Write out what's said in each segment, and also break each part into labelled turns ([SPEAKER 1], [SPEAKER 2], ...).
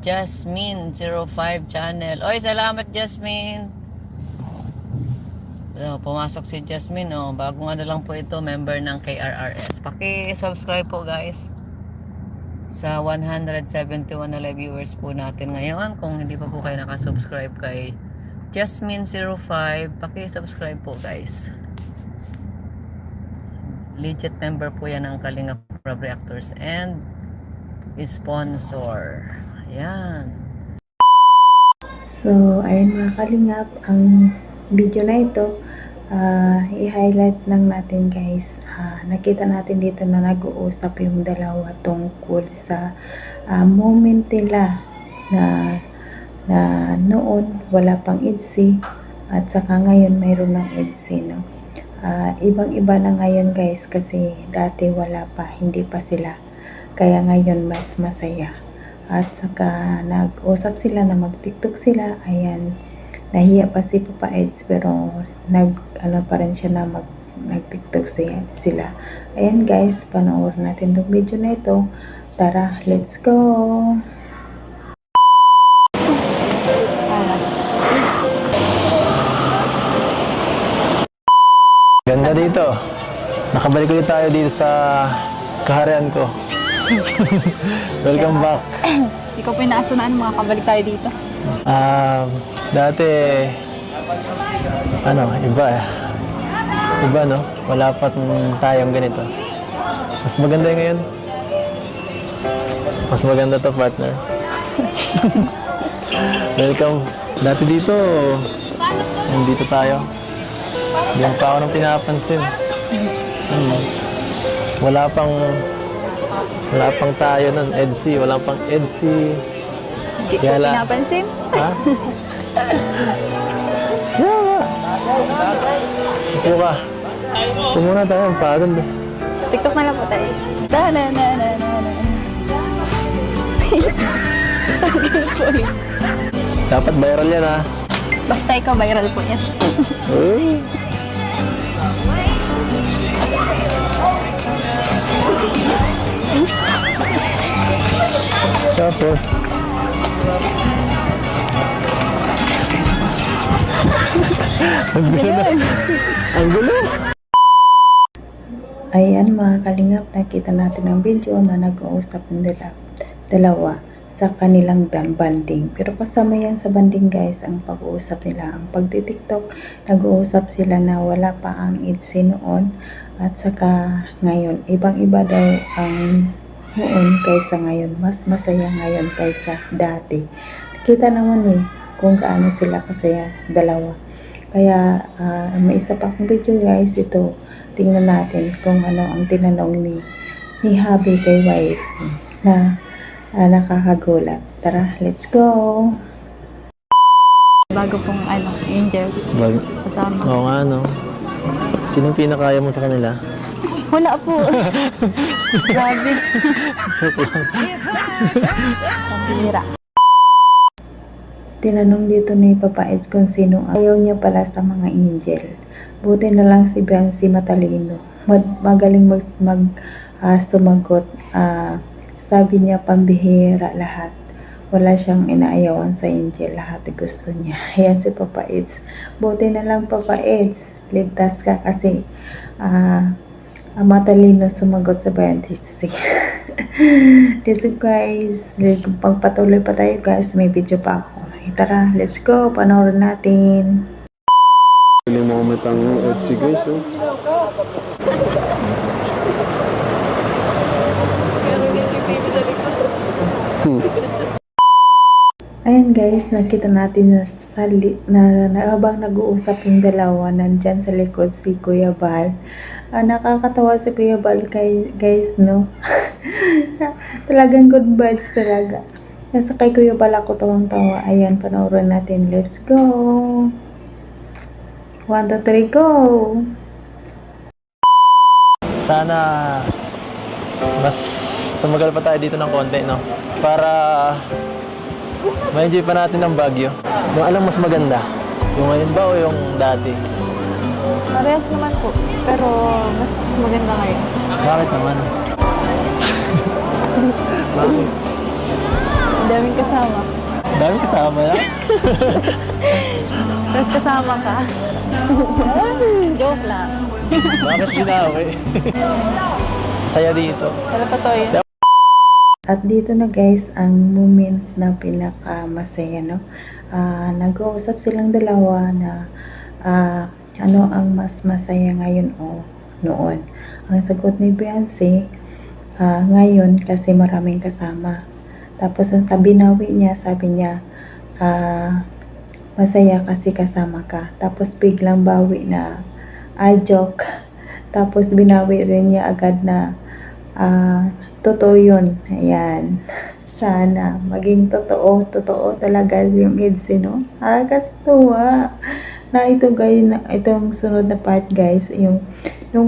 [SPEAKER 1] Jasmine05 channel. Oy, salamat Jasmine. Pumasok si Jasmine, bagong ano lang po ito, member ng KRRS. Paki-subscribe po guys sa 171 na live viewers po natin ngayon. Kung hindi pa po kayo nakasubscribe kay Jasmine05, paki-subscribe po guys. Legit member po yan ng Kalingap Reactors and sponsor. Ayan.
[SPEAKER 2] So, ayun mga kalingap, ang video na ito, i-highlight lang natin guys. Nakita natin dito na nag-uusap yung dalawa tungkol sa moment nila na noon wala pang EDSI at saka ngayon mayroon ng EDSI, no? Ibang-iba na ngayon guys kasi dati wala pa, hindi pa sila. Kaya ngayon mas masaya. At saka nag-usap sila na mag-TikTok sila. Ayan, nahiya pa si Papa Eds pero ano pa rin siya na nag-TikTok sila. Ayan guys, panoorin natin itong video na ito. Tara, let's go!
[SPEAKER 3] Ganda dito. Nakabalik ulit tayo dito sa kaharian ko. Welcome back.
[SPEAKER 4] Ikaw po yung naasunaan, makakabalik tayo dito.
[SPEAKER 3] Dati, iba eh. Iba, no? Wala pa tayong ganito. Mas maganda yung ngayon. Mas maganda to, partner. Welcome. Dati dito, nandito tayo. Hindi pa ako nang pinapansin. Wala pang tayo nun, EDSI. Wala pang EDSI.
[SPEAKER 4] Hindi ko pinapansin.
[SPEAKER 3] Ha? Yeah. Upo ka. Upo muna tayo, ang pagod.
[SPEAKER 4] TikTok na lang po tayo. Tapos ganun po yun.
[SPEAKER 3] Dapat viral yan, ha?
[SPEAKER 4] Basta ikaw, viral po yan.
[SPEAKER 3] Uy. Tapos ang gulo na. Ang gulo.
[SPEAKER 2] Ayan mga kalingap, nakita natin ang video na nag-uusap ng dalawa sa kanilang banding. Pero kasama yan sa banding guys, ang pag-uusap nila. Ang pagti-TikTok, nag-uusap sila na wala pa ang EDSI noon at saka ngayon. Ibang-iba daw ang noon kaysa ngayon. Mas masaya ngayon kaysa dati. Kita naman kung gaano sila kasaya dalawa. Kaya may isa pa akong video guys, ito. Tingnan natin kung ano ang tinanong ni Habi kay wife na nakakagulat. Tara, let's go!
[SPEAKER 4] Bago pong angels kasama.
[SPEAKER 3] Oo nga, no? Sinong pinakaya mo sa kanila?
[SPEAKER 4] Wala po. Grabe. Pambira.
[SPEAKER 2] Tinanong dito ni Papa Eds kung sino ayaw niya pala sa mga angel. Buti na lang si Biancy matalino. Magaling sumagot. Sabi niya pambihira lahat. Wala siyang inaayawan sa angel. Lahat gusto niya. Ayan si Papa Eds. Buti na lang Papa Eds. Ligtas ka kasi matalino sumagot sa Biancy. Let's go guys. Pagpatuloy pa tayo guys. May video pa ako. Tara, let's go. Panoorin natin.
[SPEAKER 5] Yung moment ang EDSI guys, oh.
[SPEAKER 2] Ayan guys, nakita natin na habang nag-uusap yung dalawa, nandyan sa likod si Kuya Bal. Nakakatawa si Kuya Bal guys, no? Talagang good vibes talaga. Nasa kay Kuya Bal ako tawang-tawa. Ayan, panoorin natin. Let's go! 1, 2, 3, go!
[SPEAKER 3] Sana mas tumagal pa tayo dito ng konti, no? Para ma-enjoy pa natin ang Baguio. Yung alam mas maganda, yung ngayon ba o yung dati?
[SPEAKER 4] Parehas naman po. Pero mas maganda ngayon.
[SPEAKER 3] Bakit naman? Bakit?
[SPEAKER 4] Daming kasama.
[SPEAKER 3] Dami kasama na.
[SPEAKER 4] Tapos kasama ka. Joke lang.
[SPEAKER 3] Bakit binawi? Saya dito.
[SPEAKER 4] Pero totoo yun.
[SPEAKER 2] At dito na guys, ang moment na pinaka-masaya, no? Nag-uusap silang dalawa na ano ang mas masaya ngayon o noon. Ang sagot ni Beyonce, ngayon kasi maraming kasama. Tapos ang binawi niya, sabi niya, masaya kasi kasama ka. Tapos biglang bawi na, joke. Tapos binawi rin niya agad na, totoo yun. Ayan. Sana maging totoo talaga yung EDSI, no? Kastuwa. Na ito guys, itong sunod na part guys, yung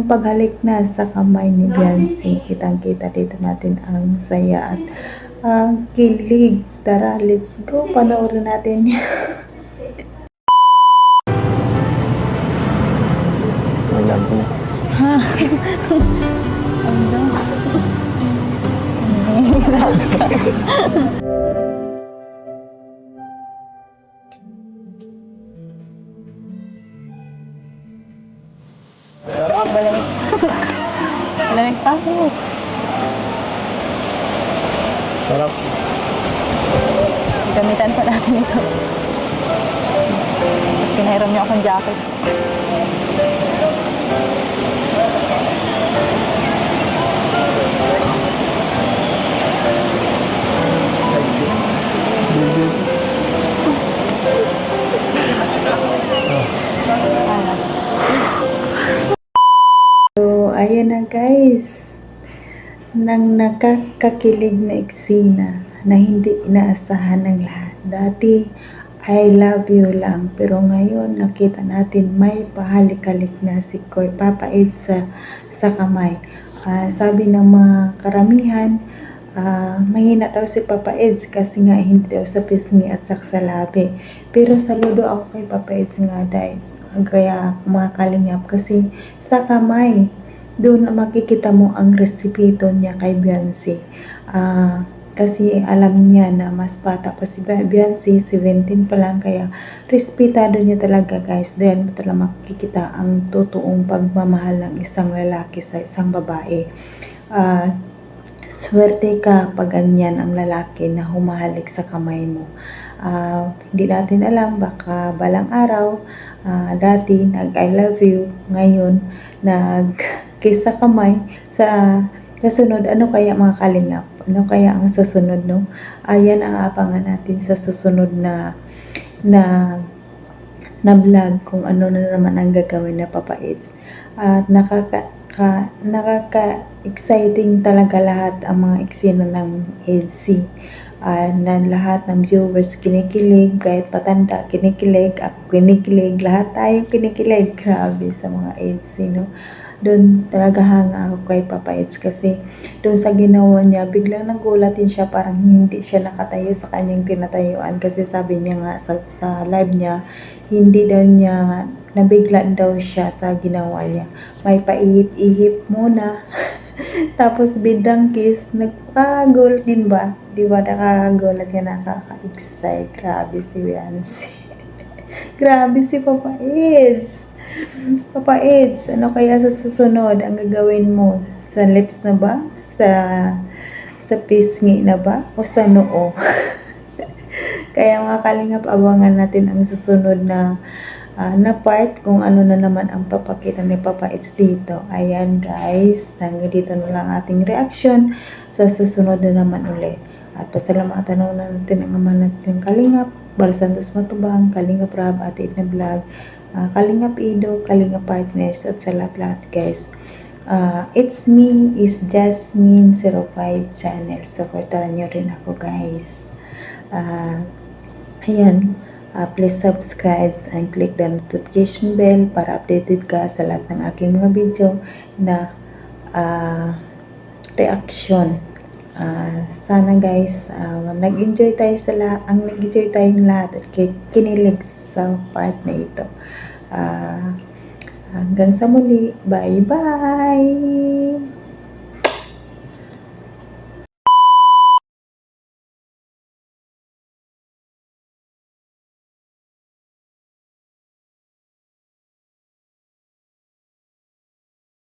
[SPEAKER 2] paghalik na sa kamay ni Beyonce, kitang-kita dito natin ang saya at ang kilig. Tara, let's go. Panoorin natin.
[SPEAKER 3] Alam ko na.
[SPEAKER 4] Malamig pa ako.
[SPEAKER 3] Sarap.
[SPEAKER 4] Gamitan pa natin ito. Pinahiram niyo akong jacket.
[SPEAKER 2] So, ayan na guys. Nang nakakakilig na eksena na hindi inaasahan ng lahat. Dati, I love you lang. Pero ngayon, nakita natin may pahalik-halik na si Papa Ed sa kamay. Sabi ng mga karamihan, mahina daw si Papa Eds kasi nga hindi daw sa pisngi at sa labi. Pero saludo ako kay Papa Eds nga dahil kaya mga kalingap kasi sa kamay doon makikita mo ang resipito niya kay Beyonce. Kasi alam niya na mas bata pa si Beyonce, 17 pa lang, kaya respetado niya talaga guys. Dahil mo talaga makikita ang totoong pagmamahal ng isang lalaki sa isang babae. Swerte ka pag ganyan ang lalaki na humahalik sa kamay mo. Hindi natin alam, baka balang araw, dati nag-I love you, ngayon nag-kiss sa kamay. Sa sunod, ano kaya mga kalingap? Ano kaya ang susunod, no? Ayan ang abangan natin sa susunod na vlog, kung ano na naman ang gagawin na Papa Eds. At nakaka-exciting talaga lahat ang mga eksena ng EDSI. Na lahat ng viewers kinikilig, kahit patanda kinikilig, ako kinikilig, lahat tayo kinikilig. Grabe sa mga EDSI, no? Doon talaga hanga ako kay Papa Eds kasi doon sa ginawa niya, biglang nagulatin siya, parang hindi siya nakatayo sa kanyang tinatayuan kasi sabi niya nga sa live niya, hindi daw niya, nabigla daw siya sa ginawa niya. May paihip-ihip muna. Tapos bidang kiss, nagpagol din ba? Di ba nakakagulat ka, nakaka-excite. Grabe si Beyonce. Grabe si Papa Eds. Papa Eds, ano kaya sa susunod ang gagawin mo? Sa lips na ba? Sa pisngi na ba? O sa noo? Kaya mga kalingap, abangan natin ang susunod na part kung ano na naman ang papakita ni Papa Eds dito. Ayan guys, hanggang dito na lang ating reaction. Sa susunod na naman ulit. At pasalamatan na natin ang ama natin Kalingap, Bal Santos Matubang, Kalingap Rab, Ate Edna Vlog, Kalingap Ido, Kalingap Partners, at sa lahat-lahat guys. It's me, is Jasmine 05 channel. Supportahan nyo rin ako guys. Ayan. Please subscribe and click the notification bell para updated ka sa lahat ng aking mga video na reaction. Sana guys, nag-enjoy tayo nag-enjoy tayong lahat at kinilig sa part na ito. Hanggang sa muli, bye bye!